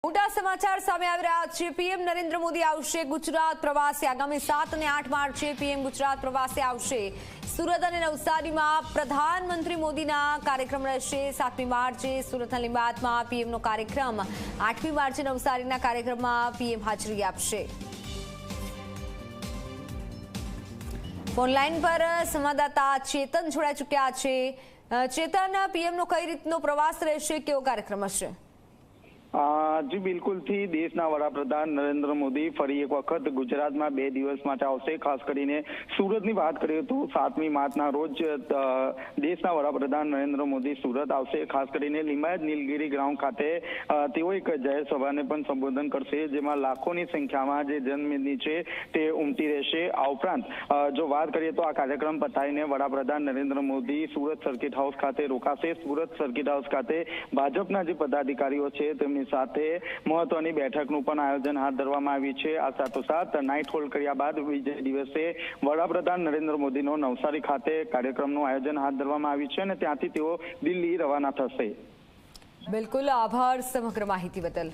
મોટા સમાચાર સામે આવી રહ્યા છે। પીએમ નરેન્દ્ર મોદી આવશે ગુજરાત પ્રવાસે। આગામી 7 અને 8 માર્ચે પીએમ ગુજરાત પ્રવાસે આવશે। સુરત અને નવસારીમાં પ્રધાનમંત્રી મોદીના કાર્યક્રમ રહેશે। 7મી માર્ચે સુરતના લીંબાયતમાં પીએમનો કાર્યક્રમ, 8મી માર્ચે નવસારીના કાર્યક્રમમાં પીએમ હાજરી આપશે। ફોનલાઈન પર સંવાદદાતા ચેતન જોડાઈ ચૂક્યા છે। ચેતન, પીએમનો કઈ રીતનો પ્રવાસ રહેશે, કેવો કાર્યક્રમ હશે? જી બિલકુલ થી દેશના વડાપ્રધાન નરેન્દ્ર મોદી ફરી એક વખત ગુજરાતમાં 2 દિવસ માટે આવશે। ખાસ કરીને સુરતની વાત કરીએ તો 7મી માર્ચના રોજ દેશના વડાપ્રધાન નરેન્દ્ર મોદી સુરત આવશે। ખાસ કરીને લીંબાયત નીલગિરી ગ્રાઉન્ડ ખાતે તેઓ એક જાહેર સભાને પણ સંબોધન કરશે, જેમાં લાખોની સંખ્યામાં જે જનમેદની છે તે ઉમટી રહેશે। આ ઉપરાંત જો વાત કરીએ તો આ કાર્યક્રમ પતાવીને વડાપ્રધાન નરેન્દ્ર મોદી સુરત સર્કિટ હાઉસ ખાતે રોકાશે। સુરત સર્કિટ હાઉસ ખાતે ભાજપના જે પદાધિકારીઓ છે તેમની સાથે મહત્વની બેઠકનું પણ આયોજન હાથ ધરવામાં આવ્યું છે। આ સાથોસાથ નાઇટ હોલ્ડ કર્યા બાદ બીજે દિવસે વડાપ્રધાન નરેન્દ્ર મોદીનો નવસારી ખાતે કાર્યક્રમનું આયોજન હાથ ધરવામાં આવ્યું છે અને ત્યાંથી તેઓ દિલ્હી રવાના થશે। બિલકુલ, આભાર સમગ્ર માહિતી બદલ।